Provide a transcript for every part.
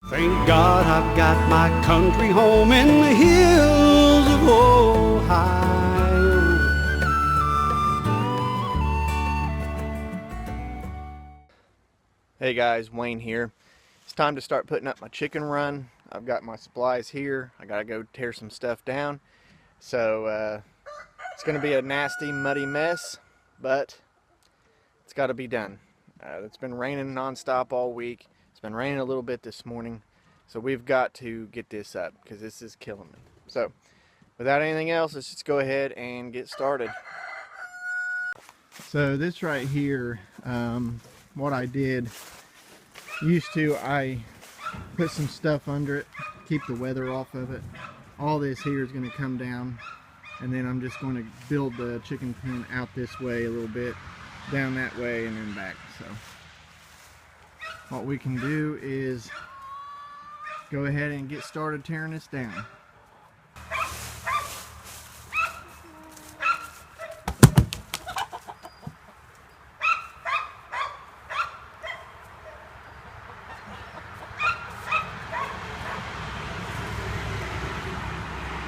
Thank God I've got my country home in the hills of Ohio. Hey guys, Wayne here. It's time to start putting up my chicken run. I've got my supplies here. I gotta go tear some stuff down. So it's gonna be a nasty, muddy mess, but it's gotta be done. It's been raining nonstop all week. It's been raining a little bit this morning. So we've got to get this up because this is killing me. So without anything else, let's just go ahead and get started. So this right here, what I did, I put some stuff under it, keep the weather off of it. All this here is going to come down, and then I'm just going to build the chicken pen out this way a little bit, down that way, and then back. So what we can do is go ahead and get started tearing this down.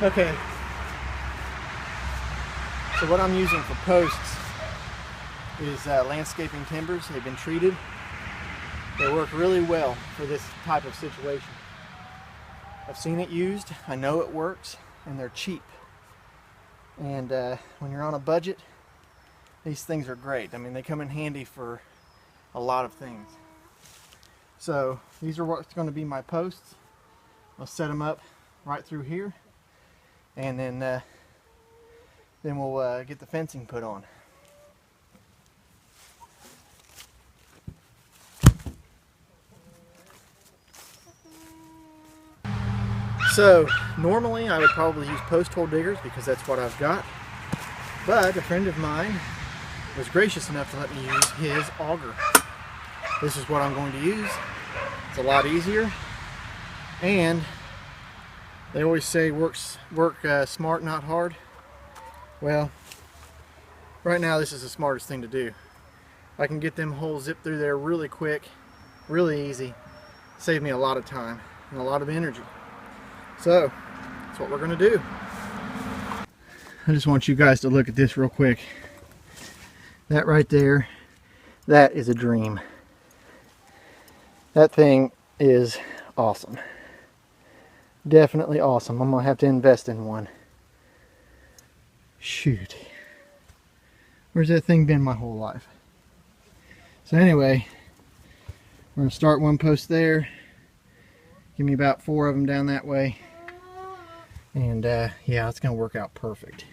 Okay, so what I'm using for posts is landscaping timbers. They've been treated. They work really well for this type of situation. I've seen it used, I know it works, and they're cheap. And when you're on a budget, these things are great. I mean, they come in handy for a lot of things. So these are what's going to be my posts. I'll set them up right through here. And then we'll get the fencing put on. So normally I would probably use post hole diggers because that's what I've got. But a friend of mine was gracious enough to let me use his auger. This is what I'm going to use. It's a lot easier, and they always say work smart, not hard. Well, right now this is the smartest thing to do. I can get them holes zipped through there really quick, really easy. Save me a lot of time and a lot of energy. So that's what we're going to do. I just want you guys to look at this real quick. That right there, that is a dream. That thing is awesome. Definitely awesome. I'm gonna have to invest in one. Shoot, where's that thing been my whole life? So anyway, we're gonna start one post there. Give me about 4 of them down that way, and yeah, it's gonna work out perfect.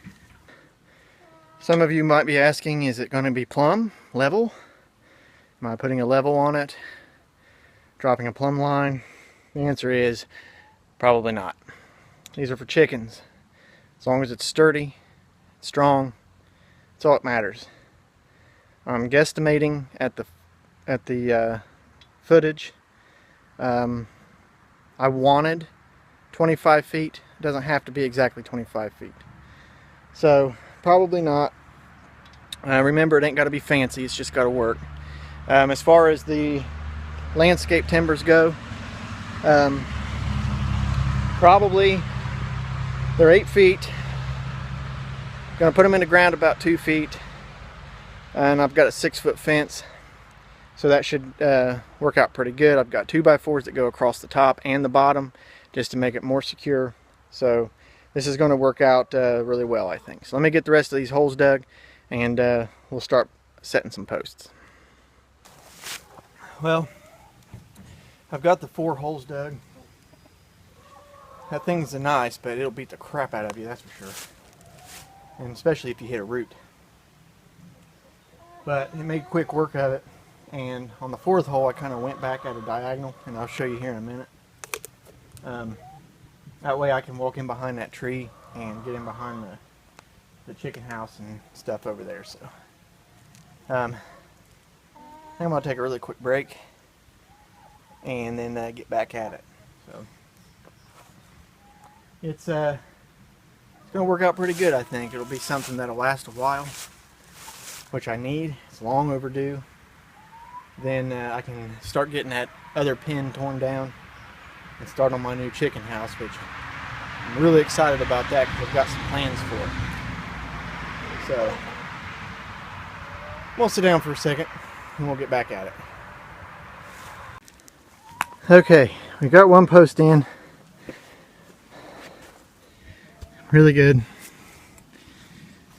Some of you might be asking, is it gonna be plumb level? Am I putting a level on it, dropping a plumb line? The answer is probably not. These are for chickens. As long as it's sturdy, strong, that's all that matters. I'm guesstimating at the footage. I wanted 25 feet. It doesn't have to be exactly 25 feet. So probably not. Remember, it ain't got to be fancy. It's just got to work. As far as the landscape timbers go, probably they're 8 feet. Gonna put them in the ground about 2 feet, and I've got a 6-foot fence, so that should work out pretty good. I've got 2x4s that go across the top and the bottom just to make it more secure. So this is going to work out really well, I think. So let me get the rest of these holes dug, and we'll start setting some posts. Well, I've got the 4 holes dug. That thing's nice, but it'll beat the crap out of you, that's for sure. And especially if you hit a root. But it made quick work of it. And on the 4th hole, I kind of went back at a diagonal, and I'll show you here in a minute. That way I can walk in behind that tree and get in behind the chicken house and stuff over there. So I'm going to take a really quick break and then get back at it. So it's going to work out pretty good, I think. It'll be something that'll last a while, which I need. It's long overdue. Then I can start getting that other pin torn down and start on my new chicken house, which I'm really excited about that because I've got some plans for it. So we'll sit down for a second and we'll get back at it. Okay, we got one post in. Really good.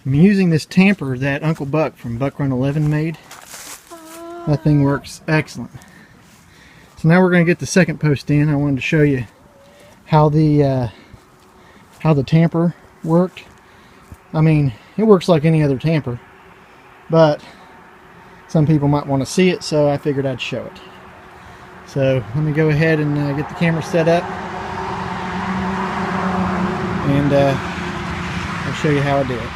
I'm using this tamper that Uncle Buck from Buck Run 11 made. That thing works excellent. So now we're going to get the second post in. I wanted to show you how the tamper worked. I mean, it works like any other tamper, but some people might want to see it, so I figured I'd show it. So let me go ahead and get the camera set up, and I'll show you how I do it.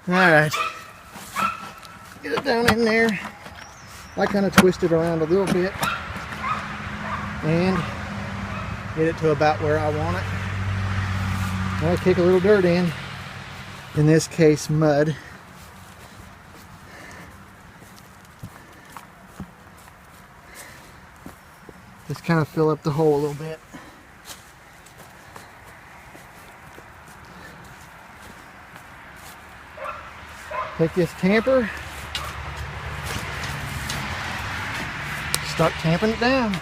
Alright, get it down in there. I kind of twist it around a little bit and get it to about where I want it. I'll kick a little dirt in this case mud. Just kind of fill up the hole a little bit. Take this tamper, start tamping it down.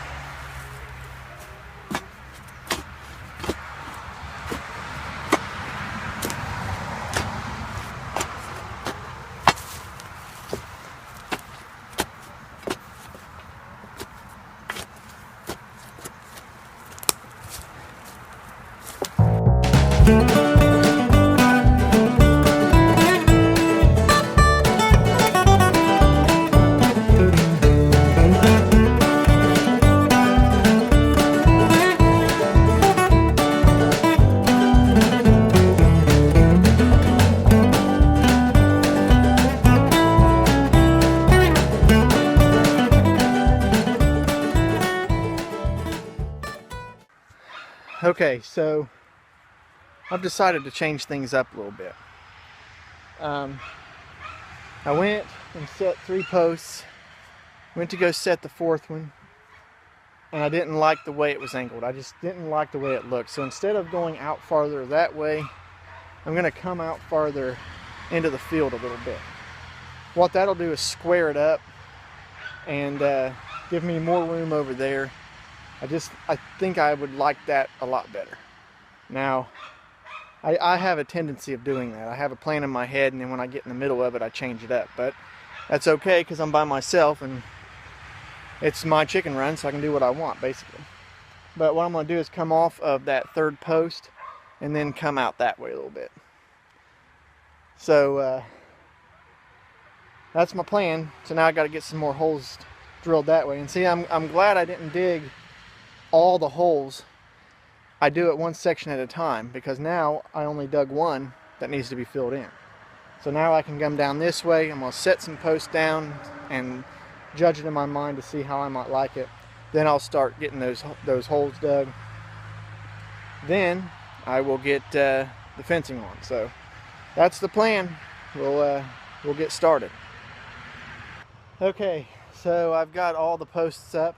Okay, so I've decided to change things up a little bit. I went and set 3 posts, went to go set the 4th one, and I didn't like the way it was angled. I just didn't like the way it looked. So instead of going out farther that way, I'm going to come out farther into the field a little bit. What that'll do is square it up and give me more room over there. I think I would like that a lot better. Now, I have a tendency of doing that. I have a plan in my head, and then when I get in the middle of it, I change it up. But that's okay, because I'm by myself, and it's my chicken run, so I can do what I want, basically. But what I'm going to do is come off of that 3rd post, and then come out that way a little bit. So, that's my plan. So now I got to get some more holes drilled that way. And see, I'm glad I didn't dig all the holes. I do it one section at a time, because now I only dug one that needs to be filled in. So now I can come down this way. I'm going to set some posts down and judge it in my mind to see how I might like it. Then I'll start getting those holes dug. Then I will get the fencing on. So that's the plan. We'll get started. Okay, so I've got all the posts up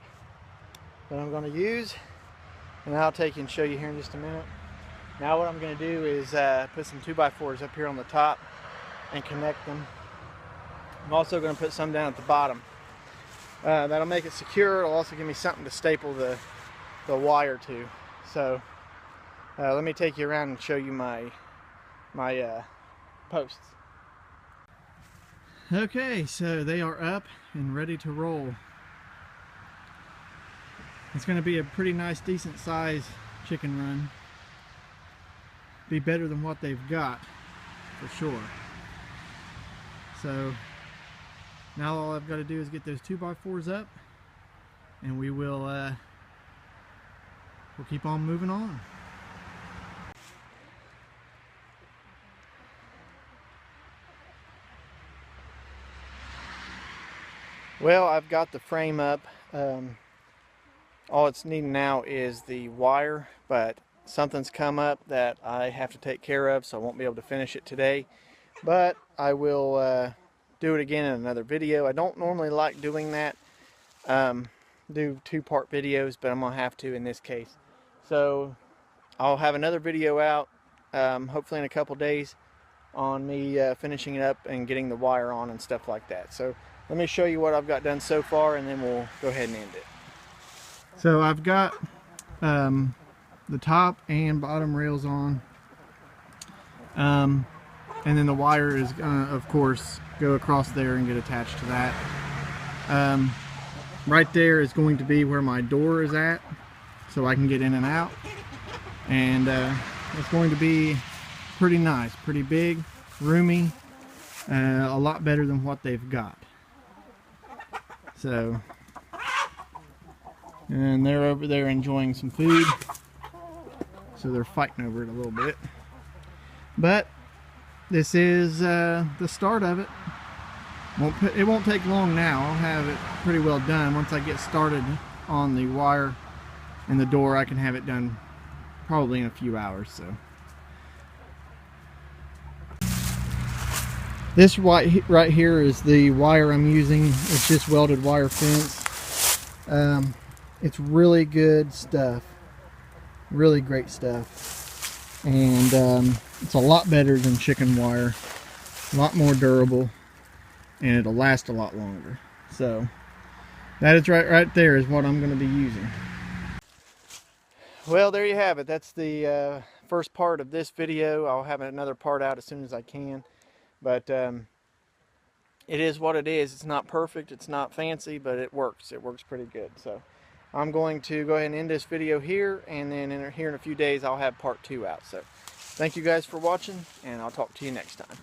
that I'm going to use, and I'll take you and show you here in just a minute. Now what I'm going to do is put some 2x4s up here on the top and connect them. I'm also going to put some down at the bottom. That'll make it secure. It'll also give me something to staple the wire to. So let me take you around and show you my posts. Okay, so they are up and ready to roll. It's going to be a pretty nice, decent size chicken run. Be better than what they've got, for sure. So now all I've got to do is get those 2x4s up, and we'll keep on moving on. Well, I've got the frame up. All it's needing now is the wire, but something's come up that I have to take care of, so I won't be able to finish it today. But I will do it again in another video. I don't normally like doing that, do two-part videos, but I'm gonna have to in this case. So I'll have another video out, hopefully in a couple days, on me finishing it up and getting the wire on and stuff like that. So let me show you what I've got done so far, and then we'll go ahead and end it. So I've got the top and bottom rails on, and then the wire is gonna, of course, go across there and get attached to that. Right there is going to be where my door is at, so I can get in and out, and it's going to be pretty nice, pretty big, roomy, a lot better than what they've got. So, and they're over there enjoying some food, so they're fighting over it a little bit. But this is the start of it. It won't take long now. I'll have it pretty well done. Once I get started on the wire and the door, I can have it done probably in a few hours. So this right here is the wire I'm using. It's just welded wire fence. It's really good stuff, really great stuff, and it's a lot better than chicken wire, a lot more durable, and it'll last a lot longer. So that is right there is what I'm going to be using. Well, there you have it. That's the first part of this video. I'll have another part out as soon as I can, but it is what it is. It's not perfect, it's not fancy, but it works pretty good. So I'm going to go ahead and end this video here, and then here in a few days I'll have part 2 out. So thank you guys for watching, and I'll talk to you next time.